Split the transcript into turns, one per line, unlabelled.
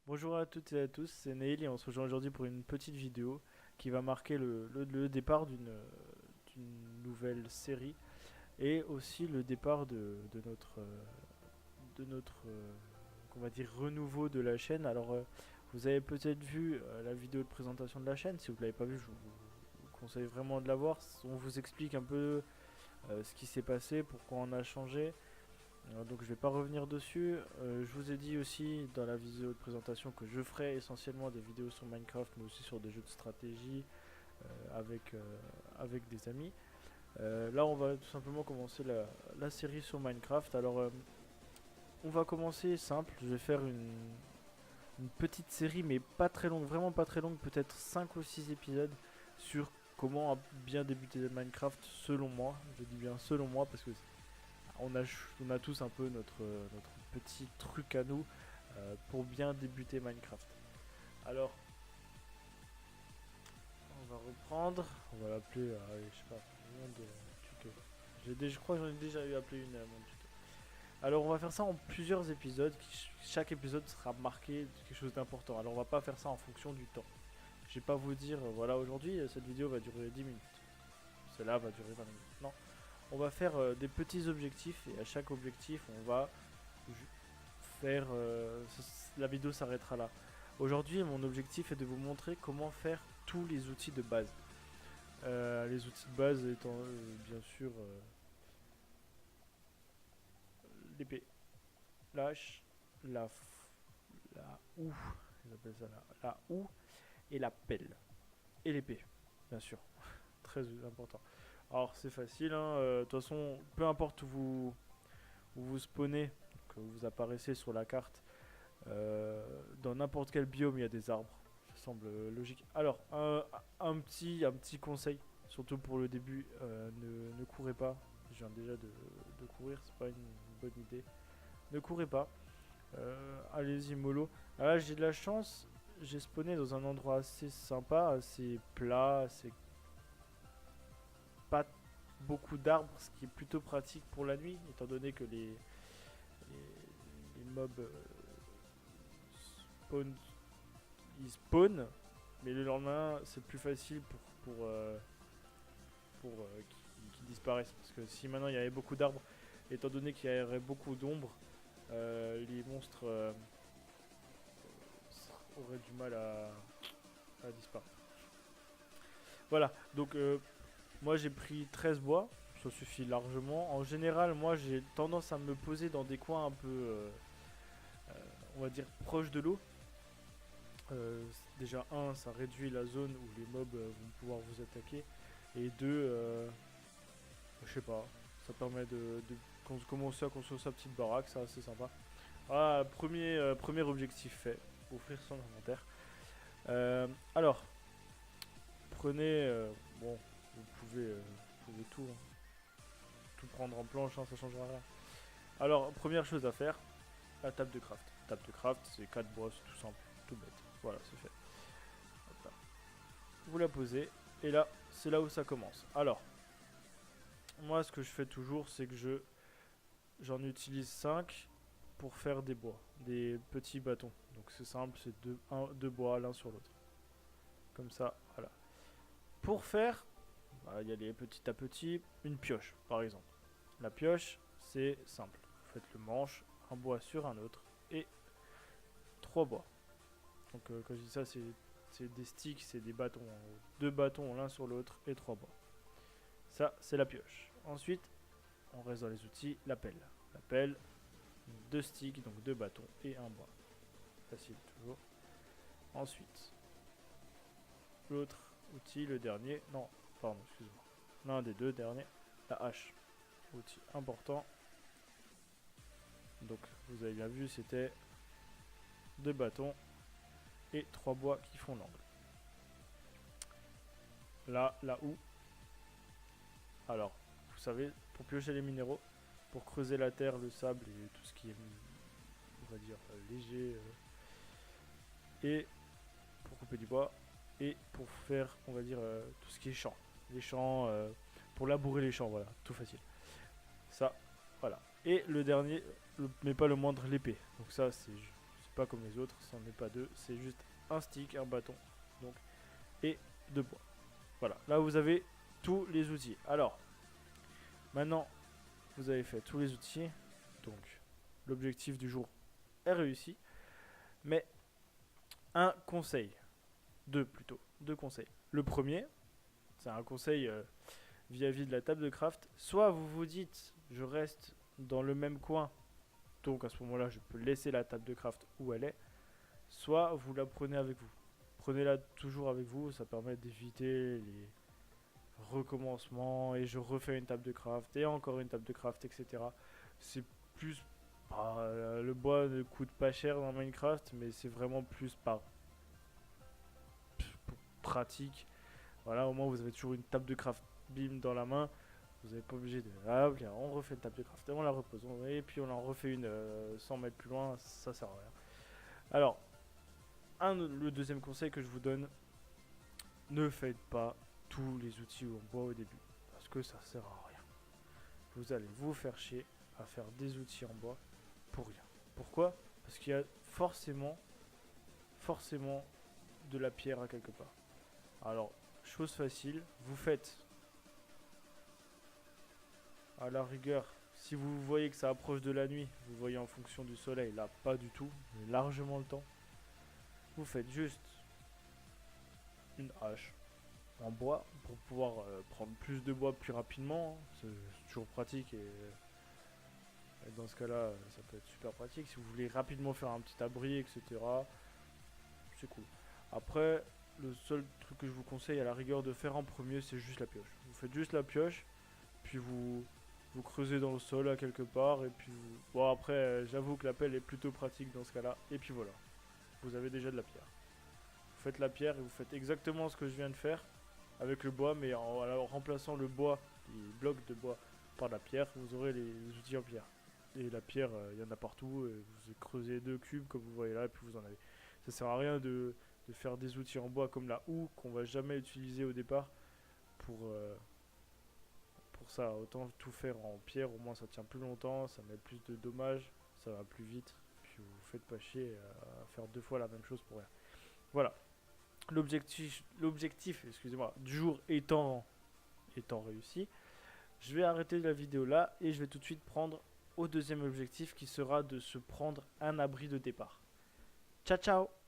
Bonjour à toutes et à tous, c'est Neil et on se rejoint aujourd'hui pour une petite vidéo qui va marquer le départ d'une nouvelle série et aussi le départ de notre qu'on va dire renouveau de la chaîne. Alors vous avez peut-être vu la vidéo de présentation de la chaîne, si vous ne l'avez pas vu, je vous conseille vraiment de la voir. On vous explique un peu ce qui s'est passé, pourquoi on a changé. Donc je vais pas revenir dessus. Je vous ai dit aussi dans la vidéo de présentation que je ferai essentiellement des vidéos sur Minecraft, mais aussi sur des jeux de stratégie avec des amis. Là, on va tout simplement commencer la série sur Minecraft. Alors, on va commencer simple. Je vais faire une petite série, mais pas très longue, vraiment pas très longue, peut-être 5 ou 6 épisodes sur comment bien débuter Minecraft selon moi. Je dis bien selon moi parce que on a tous un peu notre petit truc à nous pour bien débuter Minecraft. Alors, on va reprendre. On va l'appeler, je sais pas, monde tuto. Je crois que j'en ai déjà eu appelé une monde tuto. Alors, on va faire ça en plusieurs épisodes. Chaque épisode sera marqué de quelque chose d'important. Alors, on va pas faire ça en fonction du temps. Je vais pas vous dire, voilà, aujourd'hui, cette vidéo va durer 10 minutes. Celle-là va durer 20 minutes. Non, on va faire des petits objectifs et à chaque objectif, on va faire. La vidéo s'arrêtera là. Aujourd'hui, mon objectif est de vous montrer comment faire tous les outils de base. Les outils de base étant bien sûr l'épée, l'hache, la houe, ils appellent ça la houe et la pelle. Et l'épée, bien sûr, très important. Alors c'est facile, hein, de toute façon, peu importe où vous spawnez, que vous apparaissez sur la carte, dans n'importe quel biome, il y a des arbres. Ça semble logique. Alors, un petit conseil, surtout pour le début, ne courez pas. Je viens déjà de courir, c'est pas une bonne idée. Ne courez pas. Allez-y mollo. Alors là, j'ai de la chance. J'ai spawné dans un endroit assez sympa, assez plat, assez pas beaucoup d'arbres, ce qui est plutôt pratique pour la nuit, étant donné que les mobs spawn ils spawnent, mais le lendemain c'est plus facile pour qu'ils disparaissent. Parce que si maintenant il y avait beaucoup d'arbres, étant donné qu'il y aurait beaucoup d'ombre, les monstres auraient du mal à disparaître. Voilà, donc moi j'ai pris 13 bois, ça suffit largement. En général, moi j'ai tendance à me poser dans des coins un peu, on va dire, proches de l'eau. Déjà, un, ça réduit la zone où les mobs vont pouvoir vous attaquer. Et deux, je sais pas, ça permet de commencer à construire sa petite baraque, c'est assez sympa. Ah, premier objectif fait, offrir son inventaire. Alors, prenez, bon, vous pouvez tout prendre en planche, hein, ça changera rien. Alors, première chose à faire, la table de craft. Table de craft, c'est 4 boss, tout simple, tout bête. Voilà, c'est fait. Hop là. Vous la posez, et là, c'est là où ça commence. Alors, moi, ce que je fais toujours, c'est que j'en utilise 5 pour faire des bois, des petits bâtons. Donc c'est simple, c'est deux bois l'un sur l'autre. Comme ça, voilà. Pour faire, bah, y aller petit à petit, une pioche par exemple. La pioche, c'est simple. Vous faites le manche, un bois sur un autre, et 3 bois. Donc quand je dis ça, c'est des sticks, c'est des bâtons. Deux bâtons l'un sur l'autre et 3 bois. Ça, c'est la pioche. Ensuite, on reste dans les outils, la pelle. La pelle, deux sticks, donc deux bâtons et un bois. Facile toujours. Ensuite, l'autre outil, le dernier, non, pardon, excuse-moi. L'un des deux derniers, la hache. Outil important. Donc, vous avez bien vu, c'était deux bâtons et trois bois qui font l'angle. Là où, alors, vous savez, pour piocher les minéraux, pour creuser la terre, le sable et tout ce qui est, on va dire, léger, et pour couper du bois, et pour faire, on va dire, tout ce qui est champ. Les champs, pour labourer les champs, voilà, tout facile. Ça, voilà. Et le dernier, mais pas le moindre, l'épée. Donc ça, c'est pas comme les autres, c'en est pas deux, c'est juste un stick, un bâton, donc, et deux bois. Voilà, là vous avez tous les outils. Alors, maintenant, vous avez fait tous les outils, donc l'objectif du jour est réussi, mais un conseil, deux plutôt, deux conseils. Le premier, c'est un conseil vis-à-vis de la table de craft. Soit vous vous dites, je reste dans le même coin, donc à ce moment-là, je peux laisser la table de craft où elle est. Soit vous la prenez avec vous. Prenez-la toujours avec vous, ça permet d'éviter les recommencements et je refais une table de craft et encore une table de craft, etc. C'est plus le bois ne coûte pas cher dans Minecraft, mais c'est vraiment plus par pratique. Voilà, au moins vous avez toujours une table de craft bim dans la main. Vous n'êtes pas obligé de on refait une table de craft et on la repose et puis on en refait une 100 mètres plus loin, ça sert à rien. Alors, le deuxième conseil que je vous donne, ne faites pas tous les outils en bois au début parce que ça sert à rien. Vous allez vous faire chier à faire des outils en bois pour rien. Pourquoi? Parce qu'il y a forcément de la pierre à quelque part. Alors, chose facile, vous faites à la rigueur, si vous voyez que ça approche de la nuit, vous voyez en fonction du soleil, là pas du tout, mais largement le temps, vous faites juste une hache en bois pour pouvoir prendre plus de bois plus rapidement, c'est toujours pratique et dans ce cas là ça peut être super pratique si vous voulez rapidement faire un petit abri, etc. C'est cool. Après, le seul truc que je vous conseille à la rigueur de faire en premier, c'est juste la pioche. Vous faites juste la pioche, puis vous creusez dans le sol à quelque part, et puis bon après, j'avoue que la pelle est plutôt pratique dans ce cas-là, et puis voilà. Vous avez déjà de la pierre. Vous faites la pierre et vous faites exactement ce que je viens de faire avec le bois, mais en remplaçant le bois, les blocs de bois, par la pierre, vous aurez les outils en pierre. Et la pierre, il y en a partout, et vous creusez 2 cubes comme vous voyez là, et puis vous en avez. Ça sert à rien de faire des outils en bois comme la houe qu'on va jamais utiliser au départ pour ça. Autant tout faire en pierre, au moins ça tient plus longtemps, ça met plus de dommages, ça va plus vite, puis vous faites pas chier à faire 2 fois la même chose pour rien. Voilà. L'objectif, excusez-moi, du jour étant réussi, je vais arrêter la vidéo là et je vais tout de suite prendre au deuxième objectif qui sera de se prendre un abri de départ. Ciao ciao.